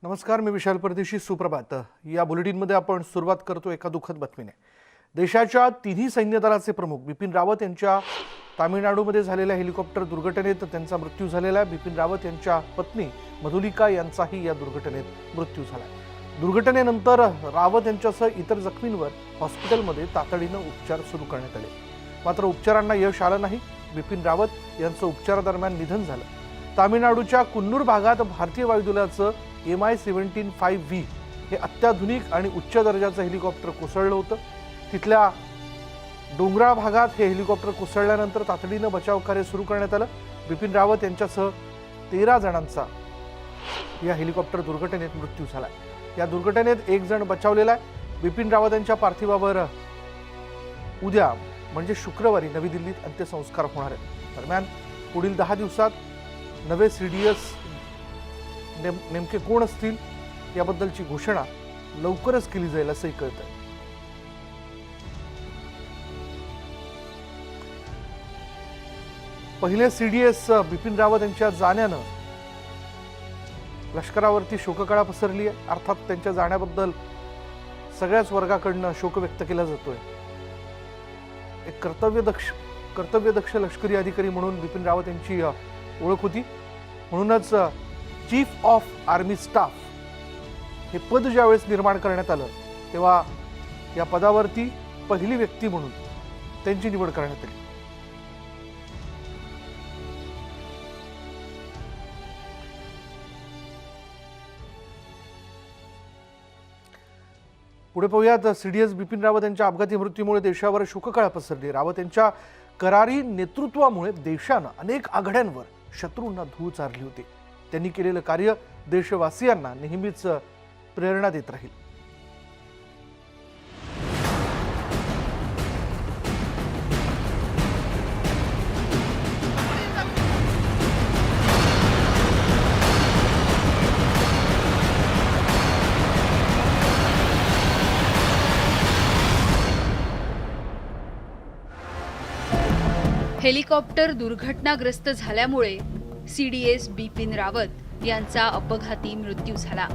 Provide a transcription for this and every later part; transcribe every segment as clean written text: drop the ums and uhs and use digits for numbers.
नमस्कार, मी विशाल परदेशी. सुप्रभात. या बुलेटिनमध्ये आपण सुरुवात करतो एका दुःखद बातमीने. देशाच्या तिन्ही सैन्य दलाचे प्रमुख बिपिन रावत यांच्या तामिळनाडूमध्ये झालेल्या हेलिकॉप्टर दुर्घटनेत त्यांचा मृत्यू झालेला. बिपिन रावत यांच्या पत्नी मधुलिका यांचाही या दुर्घटनेत मृत्यू झाला. दुर्घटनेनंतर रावत यांच्यासह इतर जखमींवर हॉस्पिटलमध्ये तातडीनं उपचार सुरू करण्यात आले. मात्र उपचारांना यश आलं नाही. बिपिन रावत यांचं उपचारादरम्यान निधन झालं. तामिळनाडूच्या कुन्नूर भागात भारतीय वायुदलाचं MI-17-5V हे अत्याधुनिक आणि उच्च दर्जाचं हेलिकॉप्टर कोसळलं होतं. तिथल्या डोंगराळ भागात हे हेलिकॉप्टर कोसळल्यानंतर तातडीनं बचाव कार्य सुरू करण्यात आलं. बिपिन रावत यांच्यासह 13 जणांचा या हेलिकॉप्टर दुर्घटनेत मृत्यू झाला. या दुर्घटनेत एक जण बचावलेला आहे. बिपिन रावत यांच्या पार्थिवावर उद्या म्हणजे शुक्रवारी नवी दिल्लीत अंत्यसंस्कार होणार आहेत. दरम्यान पुढील 10 दिवसात नवे CDS नेमके कोण असतील याबद्दलची घोषणा लवकरच केली जाईल असंही कळतंय. पहिले CDS बिपिन रावत यांच्या जाण्यानं लष्करावरती शोककळा पसरली आहे. अर्थात त्यांच्या जाण्याबद्दल सगळ्याच वर्गाकडनं शोक व्यक्त केला जातोय. एक कर्तव्यदक्ष लष्करी अधिकारी म्हणून बिपिन रावत यांची ओळख होती. म्हणूनच चीफ ऑफ आर्मी स्टाफ हे पद ज्यावेळेस निर्माण करण्यात आलं तेव्हा या पदावरती पहिली व्यक्ती म्हणून त्यांची निवड करण्यात आली. पुढे पाहूयात. CDS बिपिन रावत यांच्या अपघाती मृत्यूमुळे देशावर शोककळा पसरली. रावत यांच्या करारी नेतृत्वामुळे देशानं अनेक आघाड्यांवर शत्रूंना धूळ चारली होती. त्यांनी केलेलं कार्य देशवासियांना नेहमीच प्रेरणा देत राहील. हेलिकॉप्टर दुर्घटनाग्रस्त झाल्यामुळे CDS बिपिन रावत यांचा अपघाती मृत्यू झाला.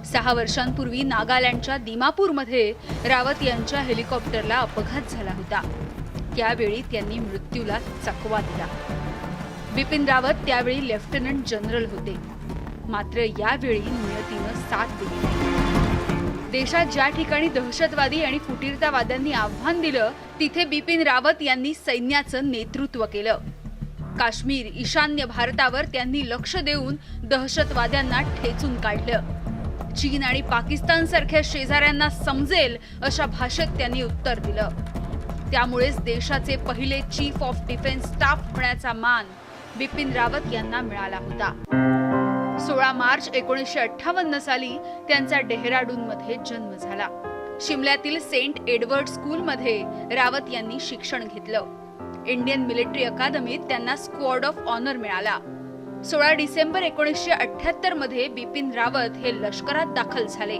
6 वर्षांपूर्वी नागालँडच्या दिमापूरमध्ये रावत यांच्या हेलिकॉप्टरला अपघात झाला होता. त्यावेळी त्यांनी मृत्यूला चकवा दिला. बिपिन रावत त्यावेळी लेफ्टनंट जनरल होते. मात्र यावेळी नियतीनं साथ दिली नाही. देशात ज्या ठिकाणी दहशतवादी आणि फुटीरतावाद्यांनी आव्हान दिलं तिथे बिपिन रावत यांनी सैन्याचं नेतृत्व केलं. काश्मीर, ईशान्य भारतावर त्यांनी लक्ष देऊन दहशतवाद्यांना ठेचून काढलं. चीन आणि पाकिस्तान सारख्या शेजाऱ्यांना समजेल अशा भाषेत त्यांनी उत्तर दिलं. त्यामुळेच देशाचे पहिले चीफ ऑफ डिफेन्स स्टाफ होण्याचा मान बिपिन रावत यांना मिळाला होता. 16 मार्च 1958 साली त्यांचा डेहराडूनमध्ये जन्म झाला. शिमल्यातील सेंट एडवर्ड स्कूलमध्ये रावत यांनी शिक्षण घेतलं. इंडियन मिलिटरी अकादमीत त्यांना स्क्वॉड ऑफ ऑनर मिळाला. 16 डिसेंबर 1978 मध्ये बिपिन रावत हे लष्करात दाखल झाले.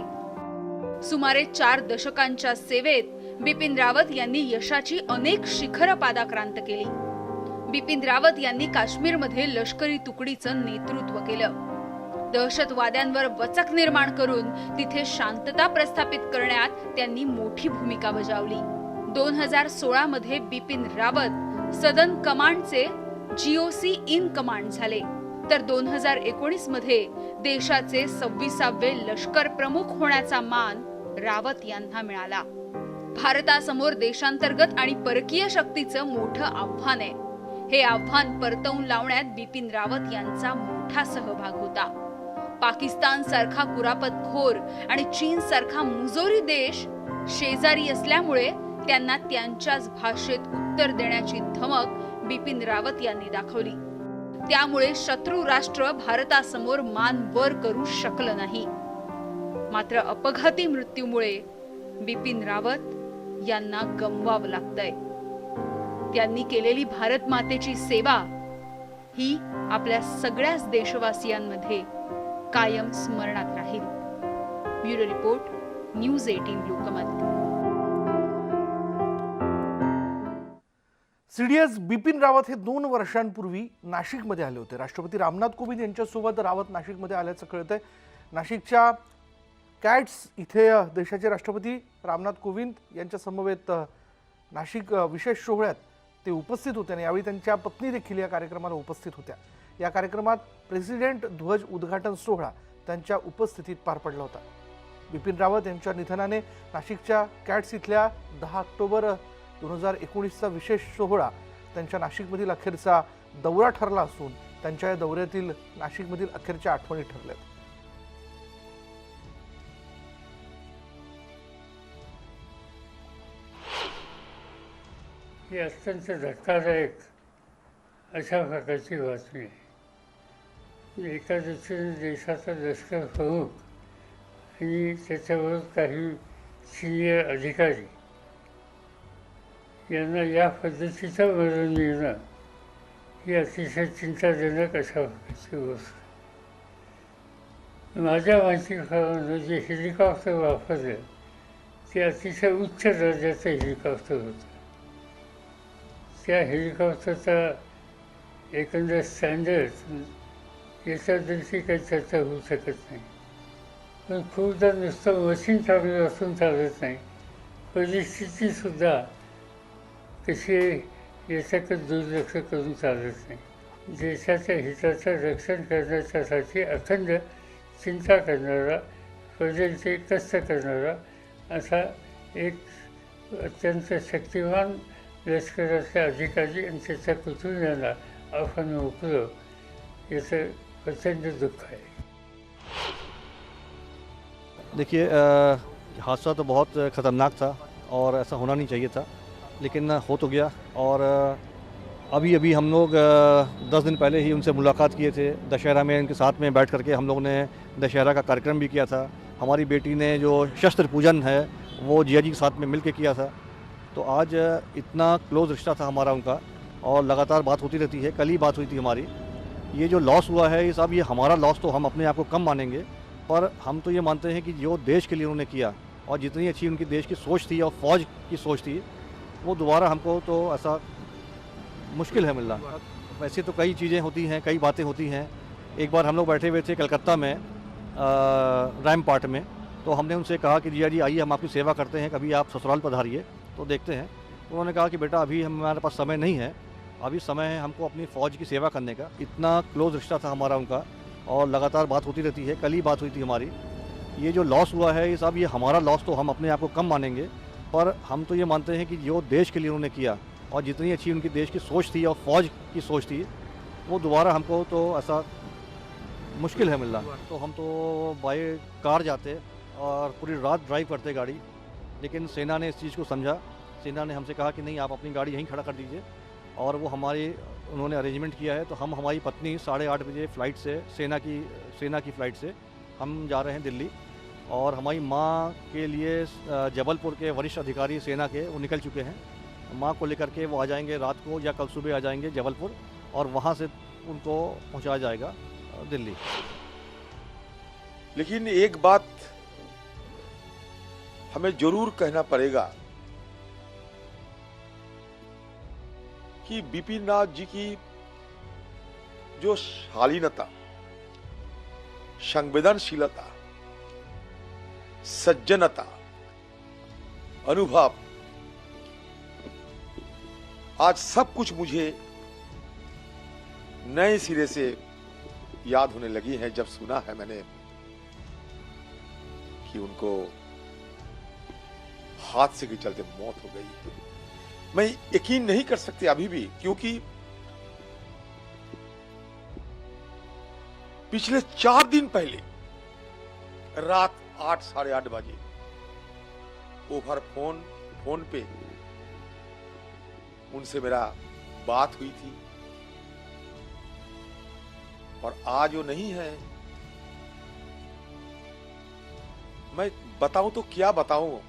सुमारे 4 दशकांच्या सेवेत बिपिन रावत यांनी यशाची अनेक शिखरं पादाक्रांत केली. बिपिन रावत यांनी काश्मीरमध्ये लष्करी तुकडीचं नेतृत्व केलं. दहशतवाद्यांवर वचक निर्माण करून तिथे शांतता प्रस्थापित करण्यात त्यांनी मोठी भूमिका बजावली. 2016 मध्ये बिपिन रावत सदर्न कमांडचे GOC इन कमांड झाले. तर 2019 मध्ये देशाचे 26वे लष्कर प्रमुख होण्याचा मान रावत यांना मिळाला. भारतासमोर देशांतर्गत आणि परकीय शक्तीचं मोठं आव्हान आहे. हे आव्हान परतवून लावण्यात बिपिन रावत यांचा मोठा सहभाग होता. पाकिस्तान सारखा कुरापतखोर आणि चीन सारखा मुजोरी देश शेजारी असल्यामुळे त्यांना त्यांच्याच भाषेत उत्तर देण्याची धमक बिपिन रावत यांनी दाखवली. त्यामुळे शत्रू राष्ट्र भारतासमोर मान वर करू शकलं नाही. मात्र अपघाती मृत्यूमुळे बिपिन रावत यांना गमवावं लागतंय. त्यांनी केलेली भारत मातेची सेवा ही आपल्या सगळ्याच देशवासियांमध्ये कायम स्मरणात राहील. Bureau report, news 18 Lokmat. CDS Bipin Rawat हे 2 वर्षांपूर्वी नाशिकमध्ये आले होते. राष्ट्रपती रामनाथ कोविंद यांच्यासोबत रावत नाशिकमध्ये आल्याचं कळतंय. नाशिकच्या कॅट्स इथे देशाचे राष्ट्रपती रामनाथ कोविंद यांच्या समवेत नाशिक विशेष सोहळ्यात ते उपस्थित होते आणि यावेळी त्यांच्या पत्नी देखील या कार्यक्रमाला उपस्थित होत्या। या कार्यक्रमात प्रेसिडेंट ध्वज उद्घाटन सोहळा त्यांच्या उपस्थितीत पार पडला होता। बिपिन रावत यांच्या निधनाने नाशिकच्या कॅट्स इथल्या 10 ऑक्टोबर 2019चा विशेष सोहळा त्यांच्या नाशिकमधील अखेरचा दौरा ठरला असून त्यांच्या या दौऱ्यातील नाशिकमधील अखेरच्या आठवणी ठरल्यात। ही अत्यंत धक्कादायक अशा प्रकारची बातमी आहे। एका दृष्टीने देशाचा लष्कर प्रमुख आणि त्याच्यावर काही सिनियर अधिकारी यांना या पद्धतीचं मरण मिळणं ही अतिशय चिंताजनक अशा प्रकारची गोष्ट। माझ्या माहितीप्रमाणे जे हेलिकॉप्टर वापरलं ते अतिशय उच्च दर्जाचं हेलिकॉप्टर होतं। त्या हेलिकॉप्टरचा एकंदर स्टँडर्ड याच्याबद्दलची काही चर्चा होऊ शकत नाही, पण खूपदा नुसतं मशीन चालू असून चालत नाही, परिस्थितीसुद्धा कशी याच्याकडे दुर्लक्ष करून चालत नाही। देशाच्या हिताचं रक्षण करण्याच्यासाठी अखंड चिंता करणारा, प्रजेचे कष्ट करणारा असा एक अत्यंत शक्तिमान लष्कराचे अधिकारी आणि त्याच्या कुटुंबियांना आपण मोकलं याचं प्रचंड दुःख आहे। देखिए हादसा तो बहुत ख़तरनाक था और ऐसा होना नहीं चाहिए था, लेकिन हो तो गया। और अभी हम लोग 10 दिन पहले ही उनसे मुलाकात किए थे। दशहरा में इनके साथ में बैठ करके हम लोगों ने दशहरा का कार्यक्रम भी किया था। हमारी बेटी ने जो शस्त्र पूजन है वो जिया जी के साथ में मिल के किया था। तो आज इतना क्लोज रिश्ता था हमारा उनका और लगातार बात होती रहती है। कल ही बात हुई थी हमारी। ये जो लॉस हुआ है ये सब, ये हमारा लॉस तो हम अपने आप को कम मानेंगे, पर हम तो ये मानते हैं कि जो देश के लिए उन्होंने किया और जितनी अच्छी उनकी देश की सोच थी और फौज की सोच थी, वो दोबारा हमको तो ऐसा मुश्किल है मिलना। वैसे तो कई चीज़ें होती हैं, कई बातें होती हैं। एक बार हम लोग बैठे हुए थे कलकत्ता में रैमपार्ट में, तो हमने उनसे कहा कि जिया जी आइए हम आपकी सेवा करते हैं, कभी आप ससुराल पधारिए तो देखते हैं। उन्होंने कहा कि बेटा अभी हमारे पास समय नहीं है, अभी समय है हमको अपनी फ़ौज की सेवा करने का। इतना क्लोज रिश्ता था हमारा उनका और लगातार बात होती रहती है। कल ही बात हुई थी हमारी। ये जो लॉस हुआ है ये सब, ये हमारा लॉस तो हम अपने आप को कम मानेंगे, पर हम तो ये मानते हैं कि जो देश के लिए उन्होंने किया और जितनी अच्छी उनकी देश की सोच थी और फौज की सोच थी, वो दोबारा हमको तो ऐसा मुश्किल है मिलना। तो हम तो बाय कार जाते और पूरी रात ड्राइव करते गाड़ी, लेकिन सेना ने इस चीज़ को समझा। सेना ने हमसे कहा कि नहीं, आप अपनी गाड़ी यहीं खड़ा कर दीजिए, और वो उन्होंने अरेंजमेंट किया है। तो हम हमारी पत्नी 8:30 बजे फ़्लाइट से, सेना की फ़्लाइट से हम जा रहे हैं दिल्ली। और हमारी माँ के लिए जबलपुर के वरिष्ठ अधिकारी सेना के वो निकल चुके हैं। माँ को लेकर के वो आ जाएंगे रात को या कल सुबह आ जाएंगे जबलपुर, और वहाँ से उनको पहुँचाया जाएगा दिल्ली। लेकिन एक बात हमें जरूर कहना पड़ेगा कि बिपिन रावत जी की जो शालीनता, संवेदनशीलता, सज्जनता, अनुभव, आज सब कुछ मुझे नए सिरे से याद होने लगी है जब सुना है मैंने कि उनको हादसे के चलते मौत हो गई है। मैं यकीन नहीं कर सकती अभी भी, क्योंकि पिछले 4 दिन पहले रात 8 साढ़े 8 बजे ओवर फोन पे उनसे मेरा बात हुई थी, और आज वो नहीं है। मैं बताऊं तो क्या बताऊं।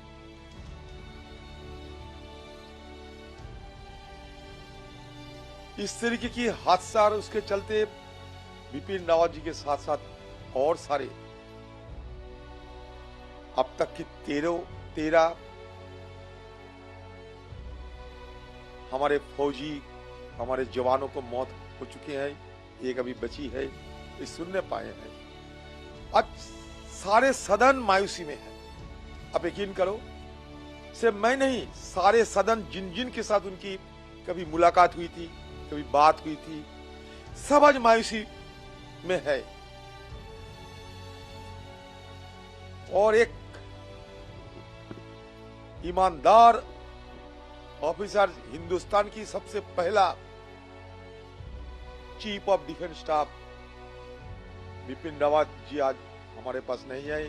इस तरीके की हादसा और उसके चलते बिपिन रावत जी के साथ साथ और सारे अब तक की 13 हमारे फौजी, हमारे जवानों को मौत हो चुके हैं। एक अभी बची है, ये सुनने पाए हैं। आज सारे सदन मायूसी में है। आप यकीन करो, सिर्फ मैं नहीं, सारे सदन जिन जिन के साथ उनकी कभी मुलाकात हुई थी, कभी बात हुई थी, सब आज मायूसी में है। और एक ईमानदार ऑफिसर, हिंदुस्तान की सबसे पहला chief of defence staff Bipin Rawat ji आज हमारे पास नहीं आए।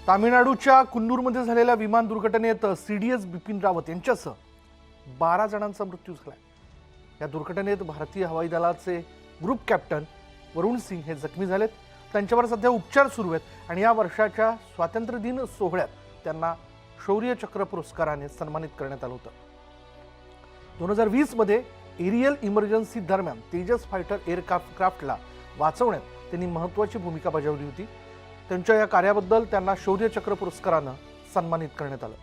तामिळनाडूच्या कुन्नूरमध्ये झालेल्या विमान दुर्घटनेत सीडीएस बिपिन रावत यांच्यासह 12 जणांचा मृत्यू झाला। या दुर्घटनेत भारतीय हवाई दलाचे ग्रुप कॅप्टन वरुण सिंग हे जखमी झालेत। त्यांच्यावर सध्या उपचार सुरू आहेत आणि या वर्षाच्या स्वातंत्र्य दिन सोहळ्यात त्यांना शौर्य चक्र पुरस्काराने सन्मानित करण्यात आलं होतं। 2020 मध्ये एरियल इमर्जन्सी दरम्यान तेजस फायटर एअरक्राफ्टला वाचवण्यात त्यांनी महत्त्वाची भूमिका बजावली होती। त्यांच्या या कार्याबद्दल त्यांना शौर्य चक्र पुरस्कारानं सन्मानित करण्यात आलं।